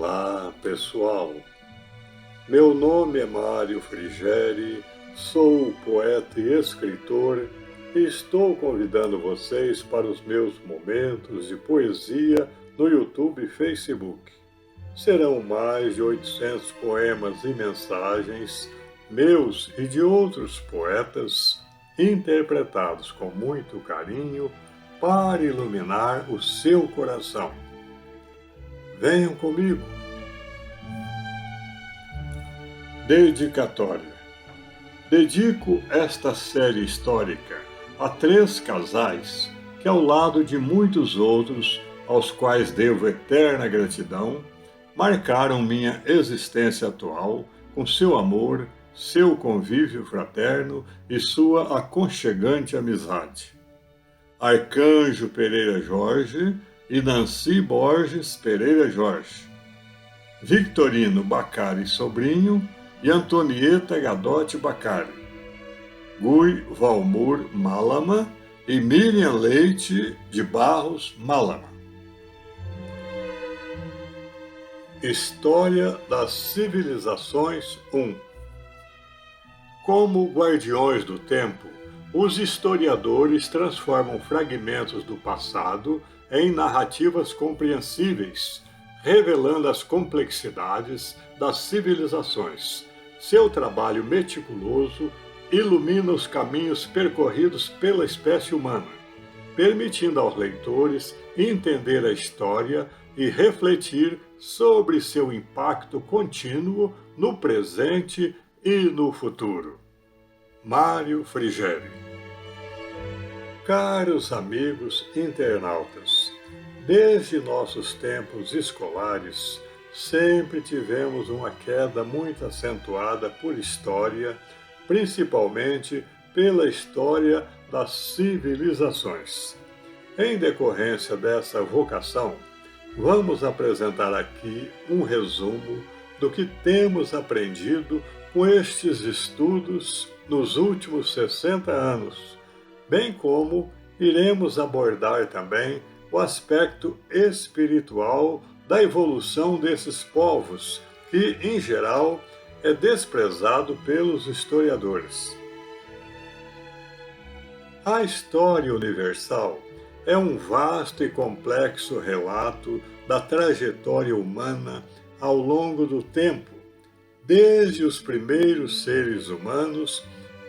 Olá, pessoal. Meu nome é Mário Frigeri, sou poeta e escritor e estou convidando vocês para os meus momentos de poesia no YouTube e Facebook. Serão mais de 800 poemas e mensagens, meus e de outros poetas, interpretados com muito carinho para iluminar o seu coração. Venham comigo. Dedicatória. Dedico esta série histórica a 3 casais que, ao lado de muitos outros, aos quais devo eterna gratidão, marcaram minha existência atual com seu amor, seu convívio fraterno e sua aconchegante amizade. Arcanjo Pereira Jorge e Nancy Borges Pereira Jorge, Victorino Bacari Sobrinho e Antonieta Gadotti Bacari, Gui Valmor Malama e Miriam Leite de Barros Malama. História das Civilizações 1. Como guardiões do tempo, os historiadores transformam fragmentos do passado em narrativas compreensíveis, revelando as complexidades das civilizações. Seu trabalho meticuloso ilumina os caminhos percorridos pela espécie humana, permitindo aos leitores entender a história e refletir sobre seu impacto contínuo no presente e no futuro. Mário Frigeri. Caros amigos internautas, desde nossos tempos escolares, sempre tivemos uma queda muito acentuada por história, principalmente pela história das civilizações. Em decorrência dessa vocação, vamos apresentar aqui um resumo do que temos aprendido com estes estudos nos últimos 60 anos, bem como iremos abordar também o aspecto espiritual da evolução desses povos, que, em geral, é desprezado pelos historiadores. A história universal é um vasto e complexo relato da trajetória humana ao longo do tempo, desde os primeiros seres humanos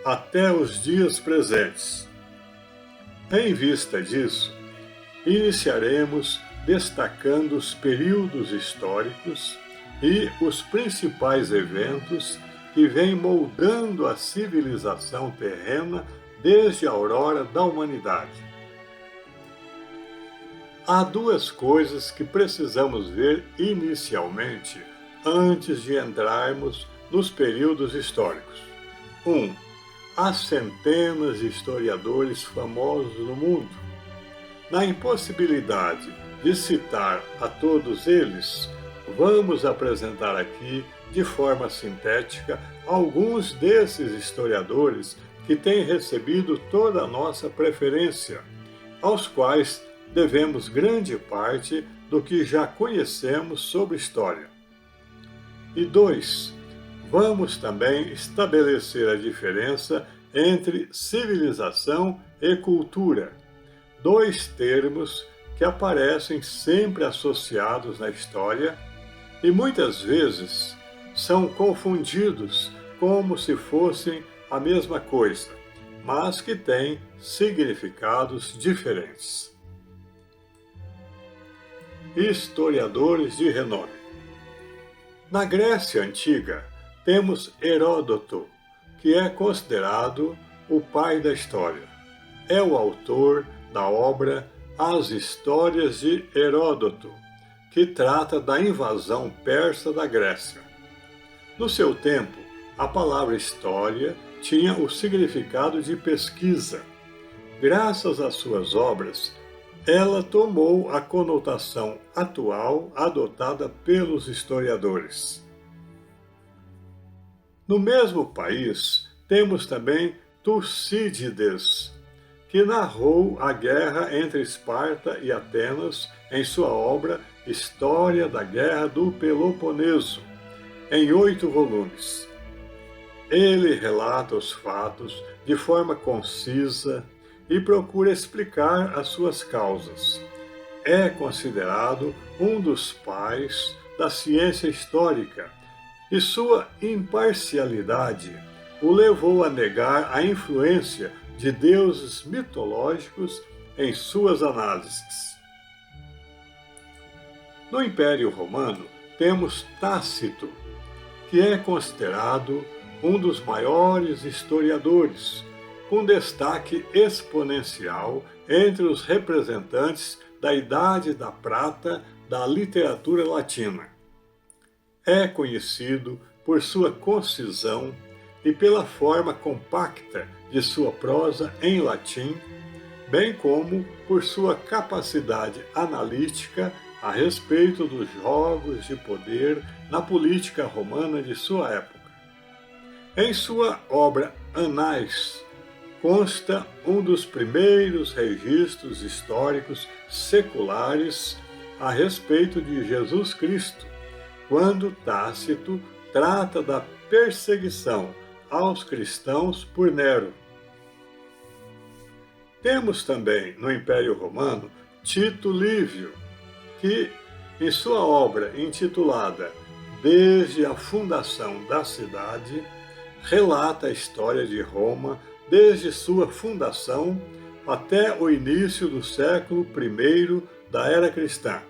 até os dias presentes. Em vista disso, iniciaremos destacando os períodos históricos e os principais eventos que vêm moldando a civilização terrena desde a aurora da humanidade. Há 2 coisas que precisamos ver inicialmente antes de entrarmos nos períodos históricos. 1. Há centenas de historiadores famosos no mundo. Na impossibilidade de citar a todos eles, vamos apresentar aqui, de forma sintética, alguns desses historiadores que têm recebido toda a nossa preferência, aos quais devemos grande parte do que já conhecemos sobre história. E 2. Vamos também estabelecer a diferença entre civilização e cultura, 2 termos que aparecem sempre associados na história e muitas vezes são confundidos como se fossem a mesma coisa, mas que têm significados diferentes. Historiadores de renome. Na Grécia Antiga, temos Heródoto, que é considerado o pai da história. É o autor da obra As Histórias de Heródoto, que trata da invasão persa da Grécia. No seu tempo, a palavra história tinha o significado de pesquisa. Graças às suas obras, ela tomou a conotação atual adotada pelos historiadores. No mesmo país, temos também Tucídides, que narrou a guerra entre Esparta e Atenas em sua obra História da Guerra do Peloponeso, em 8 volumes. Ele relata os fatos de forma concisa e procura explicar as suas causas. É considerado um dos pais da ciência histórica e sua imparcialidade o levou a negar a influência de deuses mitológicos em suas análises. No Império Romano, temos Tácito, que é considerado um dos maiores historiadores, com destaque exponencial entre os representantes da Idade da Prata da literatura latina. É conhecido por sua concisão e pela forma compacta de sua prosa em latim, bem como por sua capacidade analítica a respeito dos jogos de poder na política romana de sua época. Em sua obra Anais, consta um dos primeiros registros históricos seculares a respeito de Jesus Cristo, quando Tácito trata da perseguição aos cristãos por Nero. Temos também no Império Romano Tito Livio, que, em sua obra intitulada Desde a Fundação da Cidade, relata a história de Roma desde sua fundação até o início do século I da Era Cristã.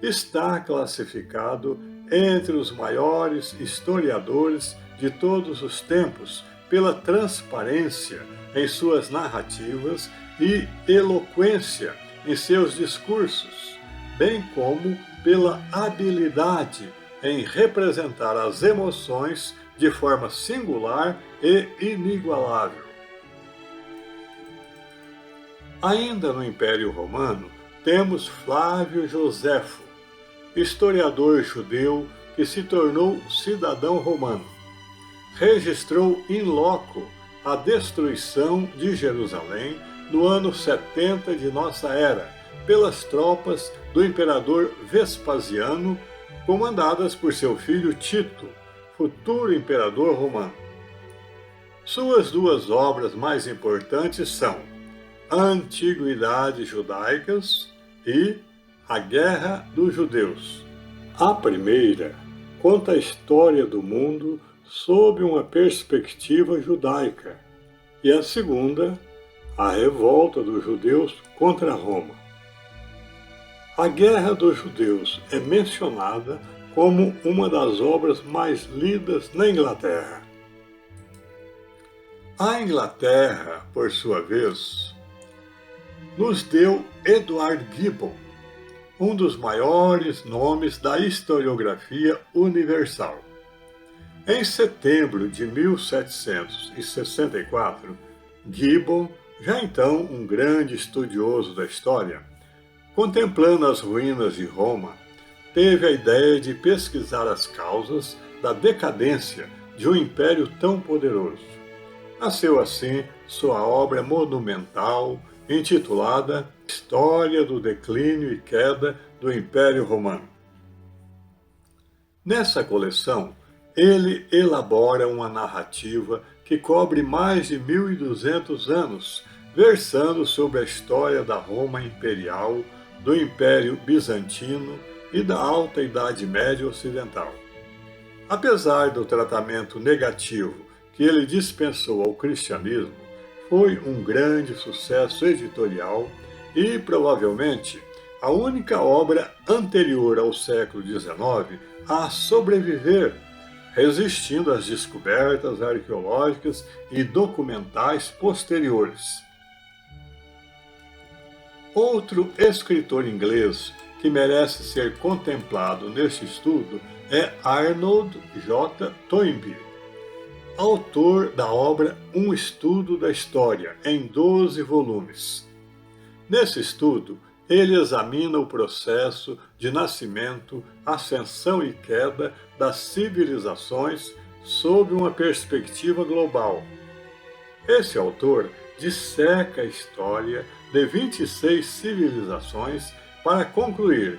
Está classificado entre os maiores historiadores de todos os tempos pela transparência em suas narrativas e eloquência em seus discursos, bem como pela habilidade em representar as emoções de forma singular e inigualável. Ainda no Império Romano, temos Flávio Joséfo, historiador judeu que se tornou cidadão romano. Registrou in loco a destruição de Jerusalém no ano 70 de nossa era, pelas tropas do imperador Vespasiano, comandadas por seu filho Tito, futuro imperador romano. Suas 2 obras mais importantes são Antiguidades Judaicas e A Guerra dos Judeus. A primeira conta a história do mundo sob uma perspectiva judaica, e a segunda, a revolta dos judeus contra Roma. A Guerra dos Judeus é mencionada como uma das obras mais lidas na Inglaterra. A Inglaterra, por sua vez, nos deu Edward Gibbon, um dos maiores nomes da historiografia universal. Em setembro de 1764, Gibbon, já então um grande estudioso da história, contemplando as ruínas de Roma, teve a ideia de pesquisar as causas da decadência de um império tão poderoso. Nasceu assim sua obra monumental, intitulada História do Declínio e Queda do Império Romano. Nessa coleção, ele elabora uma narrativa que cobre mais de 1.200 anos, versando sobre a história da Roma imperial, do Império Bizantino e da Alta Idade Média Ocidental. Apesar do tratamento negativo que ele dispensou ao cristianismo, foi um grande sucesso editorial e, provavelmente, a única obra anterior ao século XIX a sobreviver, resistindo às descobertas arqueológicas e documentais posteriores. Outro escritor inglês que merece ser contemplado neste estudo é Arnold J. Toynbee, autor da obra Um Estudo da História, em 12 volumes. Nesse estudo, ele examina o processo de nascimento, ascensão e queda das civilizações sob uma perspectiva global. Esse autor disseca a história de 26 civilizações para concluir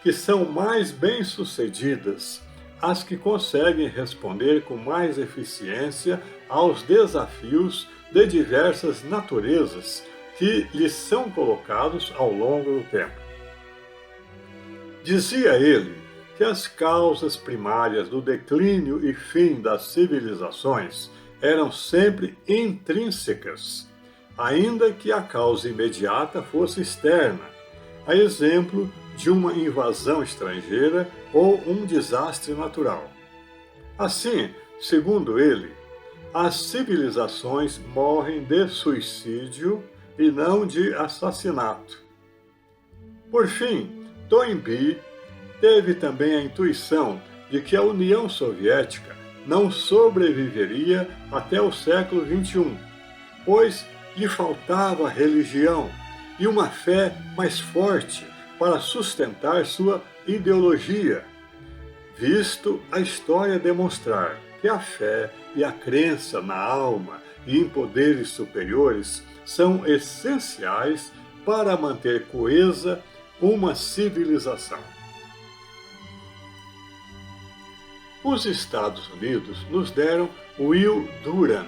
que são mais bem-sucedidas as que conseguem responder com mais eficiência aos desafios de diversas naturezas que lhes são colocados ao longo do tempo. Dizia ele que as causas primárias do declínio e fim das civilizações eram sempre intrínsecas, ainda que a causa imediata fosse externa, a exemplo de uma invasão estrangeira ou um desastre natural. Assim, segundo ele, as civilizações morrem de suicídio e não de assassinato. Por fim, Toynbee teve também a intuição de que a União Soviética não sobreviveria até o século XXI, pois lhe faltava religião e uma fé mais forte para sustentar sua ideologia, visto a história demonstrar que a fé e a crença na alma e em poderes superiores são essenciais para manter coesa uma civilização. Os Estados Unidos nos deram Will Durant,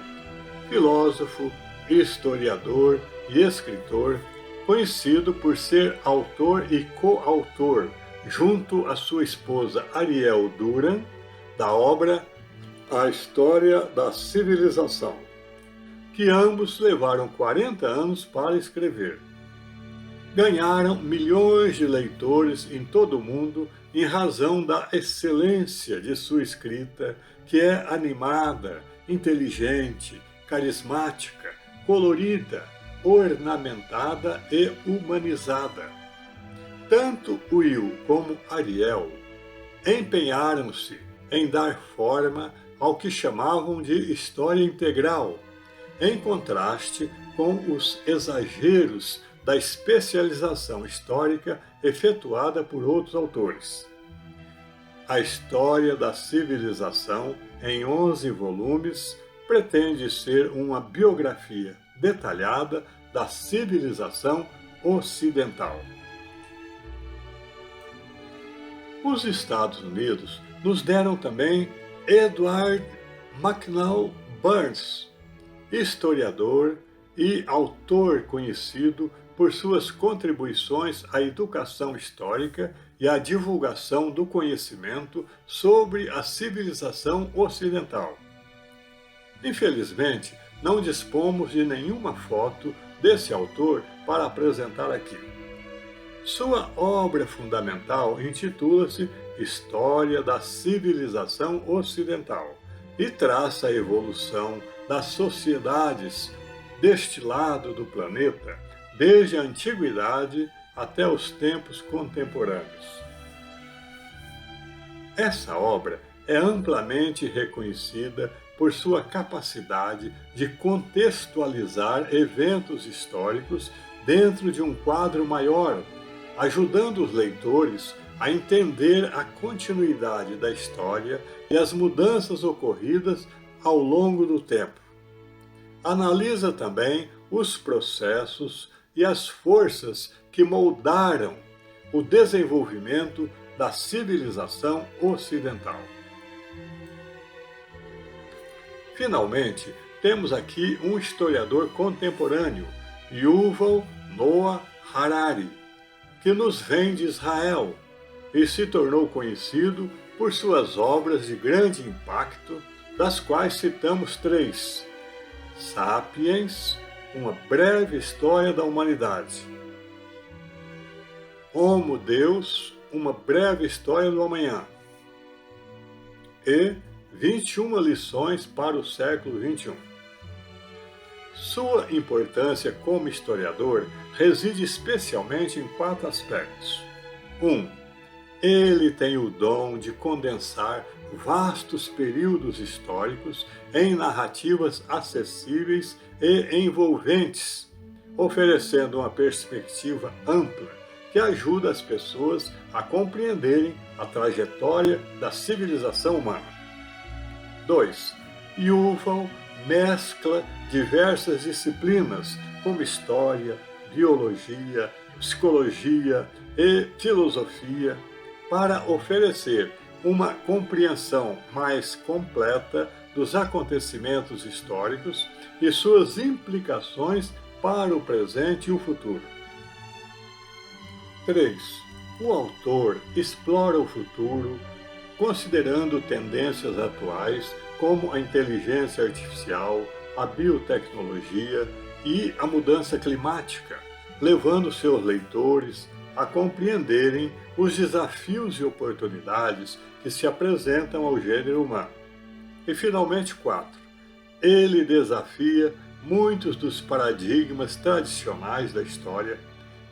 filósofo, historiador e escritor, conhecido por ser autor e coautor, junto à sua esposa Ariel Durant, da obra A História da Civilização, que ambos levaram 40 anos para escrever. Ganharam milhões de leitores em todo o mundo em razão da excelência de sua escrita, que é animada, inteligente, carismática, colorida, ornamentada e humanizada. Tanto Will como Ariel empenharam-se em dar forma ao que chamavam de história integral, em contraste com os exageros da especialização histórica efetuada por outros autores. A História da Civilização, em 11 volumes, pretende ser uma biografia detalhada da civilização ocidental. Os Estados Unidos nos deram também Edward McNall Burns, historiador e autor conhecido por suas contribuições à educação histórica e à divulgação do conhecimento sobre a civilização ocidental. Infelizmente, não dispomos de nenhuma foto desse autor para apresentar aqui. Sua obra fundamental intitula-se História da Civilização Ocidental e traça a evolução das sociedades deste lado do planeta, desde a antiguidade até os tempos contemporâneos. Essa obra é amplamente reconhecida por sua capacidade de contextualizar eventos históricos dentro de um quadro maior, ajudando os leitores a entender a continuidade da história e as mudanças ocorridas ao longo do tempo. Analisa também os processos e as forças que moldaram o desenvolvimento da civilização ocidental. Finalmente, temos aqui um historiador contemporâneo, Yuval Noah Harari, que nos vem de Israel e se tornou conhecido por suas obras de grande impacto, das quais citamos 3: Sapiens, uma breve história da humanidade; Homo Deus, uma breve história do amanhã; e 21 lições para o século XXI. Sua importância como historiador reside especialmente em 4 aspectos. 1. Ele tem o dom de condensar vastos períodos históricos em narrativas acessíveis e envolventes, oferecendo uma perspectiva ampla que ajuda as pessoas a compreenderem a trajetória da civilização humana. 2. Yuval mescla diversas disciplinas, como história, biologia, psicologia e filosofia, para oferecer uma compreensão mais completa dos acontecimentos históricos e suas implicações para o presente e o futuro. 3. O autor explora o futuro considerando tendências atuais como a inteligência artificial, a biotecnologia e a mudança climática, levando seus leitores a compreenderem os desafios e oportunidades que se apresentam ao gênero humano. E, finalmente, 4. Ele desafia muitos dos paradigmas tradicionais da história,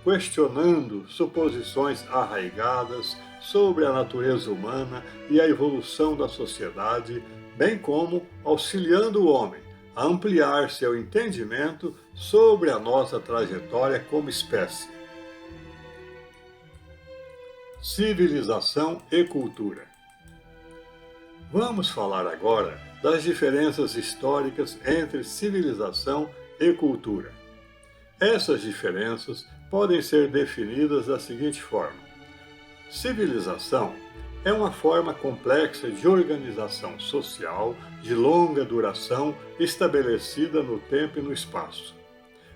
questionando suposições arraigadas sobre a natureza humana e a evolução da sociedade, bem como auxiliando o homem a ampliar seu entendimento sobre a nossa trajetória como espécie. Civilização e cultura. Vamos falar agora das diferenças históricas entre civilização e cultura. Essas diferenças podem ser definidas da seguinte forma: civilização é uma forma complexa de organização social de longa duração estabelecida no tempo e no espaço.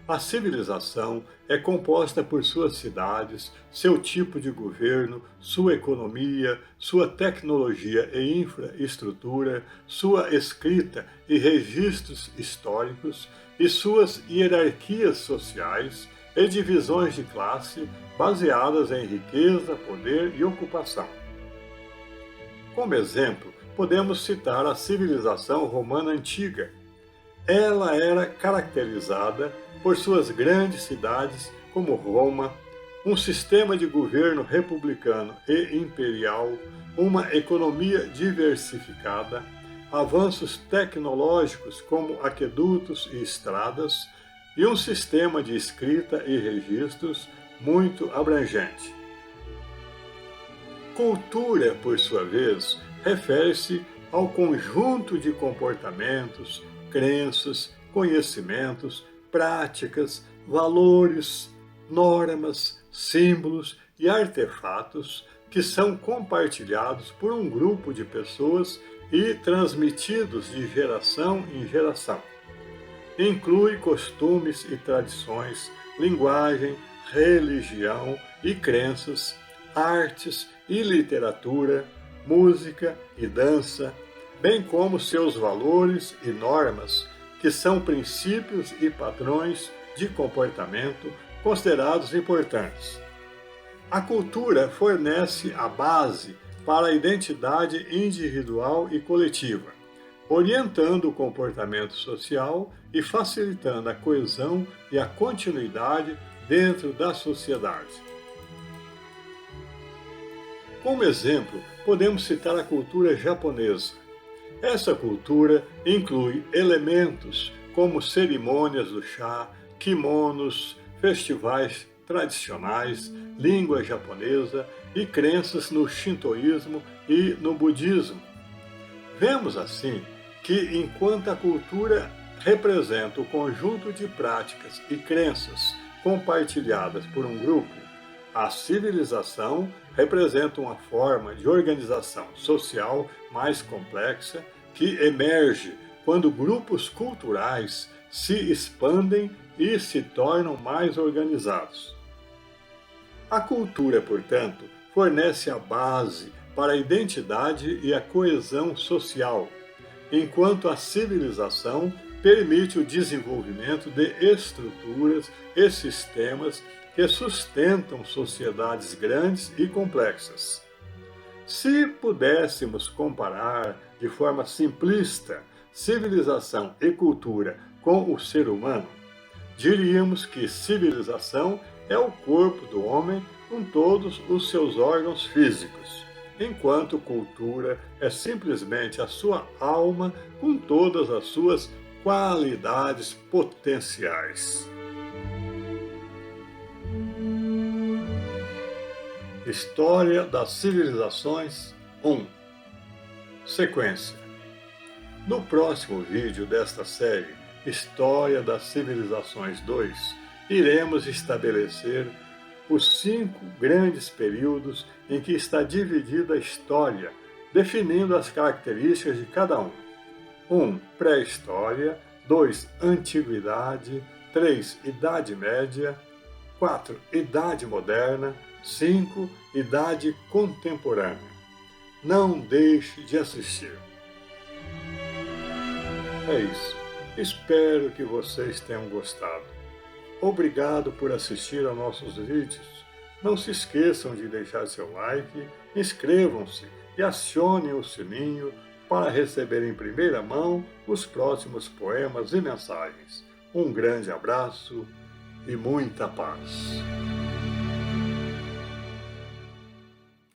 A civilização é composta por suas cidades, seu tipo de governo, sua economia, sua tecnologia e infraestrutura, sua escrita e registros históricos e suas hierarquias sociais e divisões de classe baseadas em riqueza, poder e ocupação. Como exemplo, podemos citar a civilização romana antiga. Ela era caracterizada por suas grandes cidades, como Roma, um sistema de governo republicano e imperial, uma economia diversificada, avanços tecnológicos como aquedutos e estradas, e um sistema de escrita e registros muito abrangente. Cultura, por sua vez, refere-se ao conjunto de comportamentos, crenças, conhecimentos, práticas, valores, normas, símbolos e artefatos que são compartilhados por um grupo de pessoas e transmitidos de geração em geração. Inclui costumes e tradições, linguagem, religião e crenças, artes e literatura, música e dança, bem como seus valores e normas, que são princípios e padrões de comportamento considerados importantes. A cultura fornece a base para a identidade individual e coletiva, orientando o comportamento social e facilitando a coesão e a continuidade dentro da sociedade. Como exemplo, podemos citar a cultura japonesa. Essa cultura inclui elementos como cerimônias do chá, kimonos, festivais tradicionais, língua japonesa e crenças no shintoísmo e no budismo. Vemos assim que, enquanto a cultura representa o conjunto de práticas e crenças compartilhadas por um grupo, a civilização representa uma forma de organização social mais complexa que emerge quando grupos culturais se expandem e se tornam mais organizados. A cultura, portanto, fornece a base para a identidade e a coesão social, enquanto a civilização permite o desenvolvimento de estruturas e sistemas que sustentam sociedades grandes e complexas. Se pudéssemos comparar de forma simplista civilização e cultura com o ser humano, diríamos que civilização é o corpo do homem com todos os seus órgãos físicos, enquanto cultura é simplesmente a sua alma com todas as suas qualidades potenciais. História das civilizações 1. Sequência. No próximo vídeo desta série, História das Civilizações 2, iremos estabelecer os 5 grandes períodos em que está dividida a história, definindo as características de cada um. 1. Pré-história. 2. Antiguidade. 3. Idade Média. 4. Idade Moderna. 5. Idade Contemporânea. Não deixe de assistir. É isso. Espero que vocês tenham gostado. Obrigado por assistir a nossos vídeos. Não se esqueçam de deixar seu like, inscrevam-se e acionem o sininho para receber em primeira mão os próximos poemas e mensagens. Um grande abraço e muita paz.